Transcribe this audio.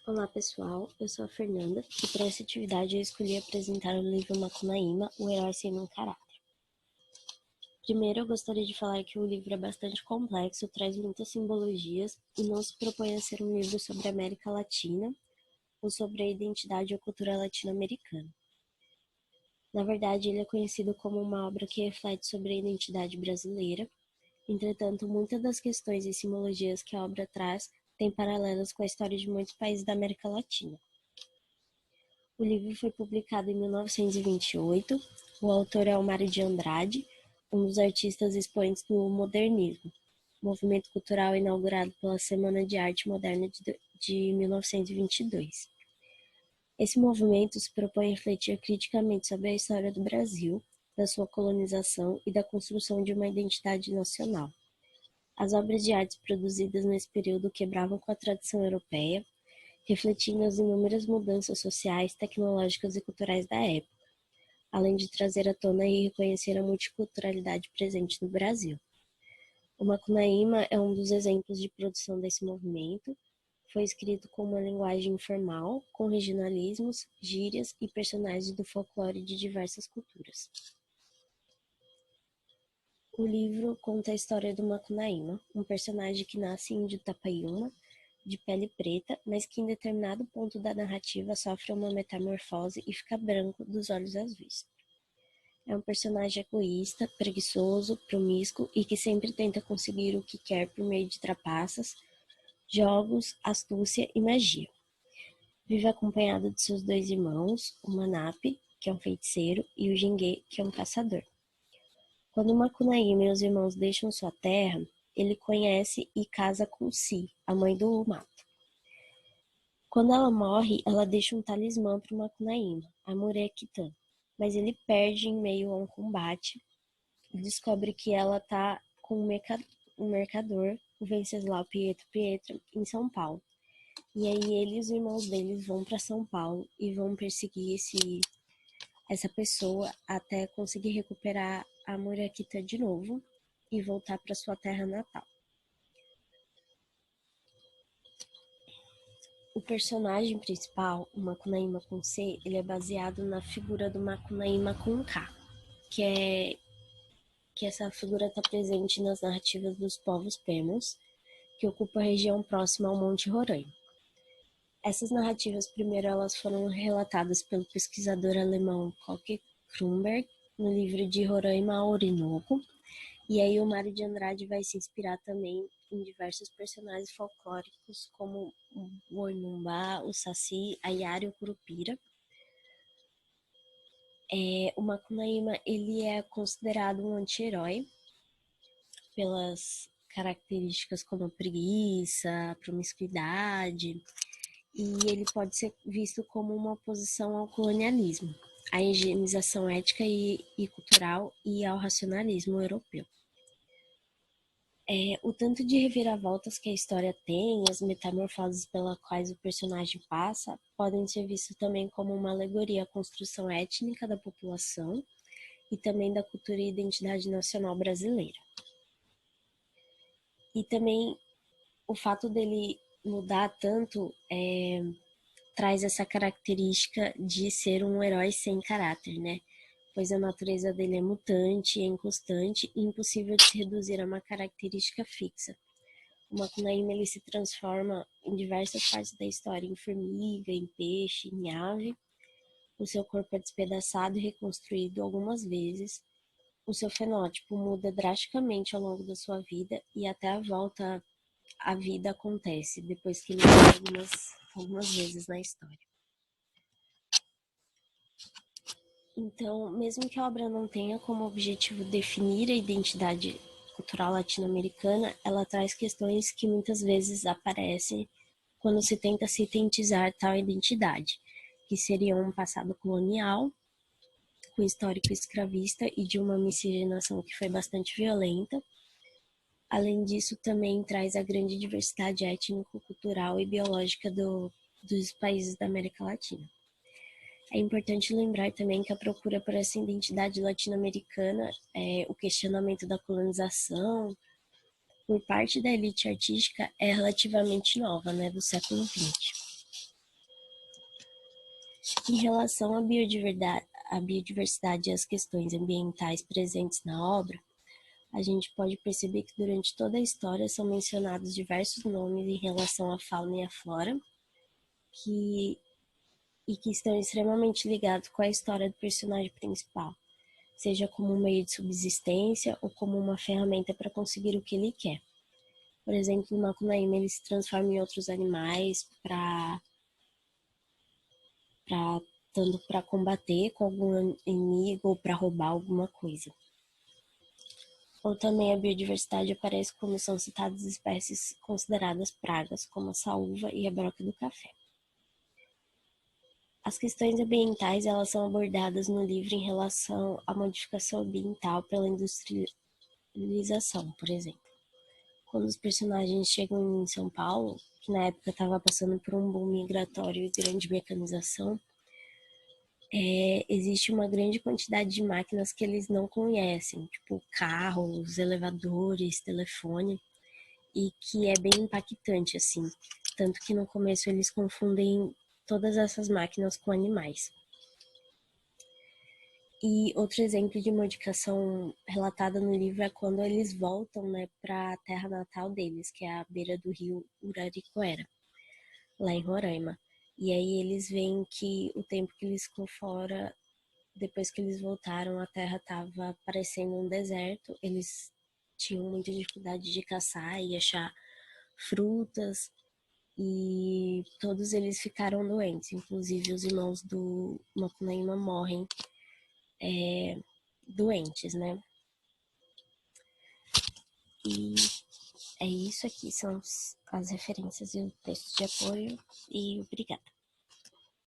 Olá pessoal, eu sou a Fernanda e para essa atividade eu escolhi apresentar o livro Macunaíma, O Herói Sem um Caráter. Primeiro eu gostaria de falar que o livro é bastante complexo, traz muitas simbologias e não se propõe a ser um livro sobre a América Latina ou sobre a identidade ou cultura latino-americana. Na verdade, ele é conhecido como uma obra que reflete sobre a identidade brasileira. Entretanto, muitas das questões e simbologias que a obra traz têm paralelos com a história de muitos países da América Latina. O livro foi publicado em 1928. O autor é o Mário de Andrade, um dos artistas expoentes do modernismo, movimento cultural inaugurado pela Semana de Arte Moderna de 1922. Esse movimento se propõe a refletir criticamente sobre a história do Brasil, da sua colonização e da construção de uma identidade nacional. As obras de arte produzidas nesse período quebravam com a tradição europeia, refletindo as inúmeras mudanças sociais, tecnológicas e culturais da época, além de trazer à tona e reconhecer a multiculturalidade presente no Brasil. O Macunaíma é um dos exemplos de produção desse movimento. Foi escrito com uma linguagem informal, com regionalismos, gírias e personagens do folclore de diversas culturas. O livro conta a história do Macunaíma, um personagem que nasce em índio Tapaiúma, de pele preta, mas que em determinado ponto da narrativa sofre uma metamorfose e fica branco dos olhos azuis. É um personagem egoísta, preguiçoso, promíscuo e que sempre tenta conseguir o que quer por meio de trapaças, jogos, astúcia e magia. Vive acompanhado de seus dois irmãos, o Manape, que é um feiticeiro, e o Jingue, que é um caçador. Quando Macunaíma e os irmãos deixam sua terra, ele conhece e casa com Si, a mãe do mato. Quando ela morre, ela deixa um talismã para o Macunaíma, a Murequitã, mas ele perde em meio a um combate e descobre que ela está com um mercador, o Venceslau Pietro, em São Paulo. E aí ele e os irmãos deles vão para São Paulo e vão perseguir essa pessoa até conseguir recuperar a Murequitã de novo e voltar para sua terra natal. O personagem principal, o Macunaíma com C, ele é baseado na figura do Macunaíma com K, que essa figura está presente nas narrativas dos povos Pemos, que ocupam a região próxima ao Monte Roraima. Essas narrativas, primeiro, elas foram relatadas pelo pesquisador alemão Koke Kronberg, no livro De Roraima ao Orinoco, e aí o Mário de Andrade vai se inspirar também em diversos personagens folclóricos, como o Oinumbá, o Saci, a Yara e o Curupira. O Macunaíma, ele é considerado um anti-herói pelas características como a preguiça, promiscuidade, e ele pode ser visto como uma oposição ao colonialismo, à higienização ética e cultural e ao racionalismo europeu. O tanto de reviravoltas que a história tem, as metamorfoses pelas quais o personagem passa, podem ser vistos também como uma alegoria à construção étnica da população e também da cultura e identidade nacional brasileira. E também o fato dele mudar tanto traz essa característica de ser um herói sem caráter, né? Pois a natureza dele é mutante, é inconstante e impossível de se reduzir a uma característica fixa. O Macunaíma, ele se transforma em diversas partes da história, em formiga, em peixe, em ave. O seu corpo é despedaçado e reconstruído algumas vezes. O seu fenótipo muda drasticamente ao longo da sua vida e até a volta à vida acontece, depois que ele morre algumas vezes na história. Então, mesmo que a obra não tenha como objetivo definir a identidade cultural latino-americana, ela traz questões que muitas vezes aparecem quando se tenta sintetizar tal identidade, que seria um passado colonial, com histórico escravista e de uma miscigenação que foi bastante violenta. Além disso, também traz a grande diversidade étnico-cultural e biológica dos países da América Latina. É importante lembrar também que a procura por essa identidade latino-americana, o questionamento da colonização, por parte da elite artística, é relativamente nova, né, do século XX. Em relação à biodiversidade e às questões ambientais presentes na obra, a gente pode perceber que durante toda a história são mencionados diversos nomes em relação à fauna e à flora, que que estão extremamente ligados com a história do personagem principal, seja como um meio de subsistência ou como uma ferramenta para conseguir o que ele quer. Por exemplo, no Macunaíma ele se transforma em outros animais tanto para combater com algum inimigo ou para roubar alguma coisa. Ou também a biodiversidade aparece quando são citadas espécies consideradas pragas, como a saúva e a broca do café. As questões ambientais elas são abordadas no livro em relação à modificação ambiental pela industrialização, por exemplo. Quando os personagens chegam em São Paulo, que na época estava passando por um boom migratório e grande mecanização, existe uma grande quantidade de máquinas que eles não conhecem, tipo carros, elevadores, telefone, e que é bem impactante, assim. Tanto que no começo eles confundem todas essas máquinas com animais. E outro exemplo de modificação relatada no livro é quando eles voltam, né, para a terra natal deles, que é a beira do rio Uraricoera, lá em Roraima. E aí eles veem que o tempo que eles ficam fora, depois que eles voltaram, a terra estava parecendo um deserto. Eles tinham muita dificuldade de caçar e achar frutas, e todos eles ficaram doentes, inclusive os irmãos do Macunaíma morrem doentes, né? E é isso aqui, são as referências e o texto de apoio, e obrigada.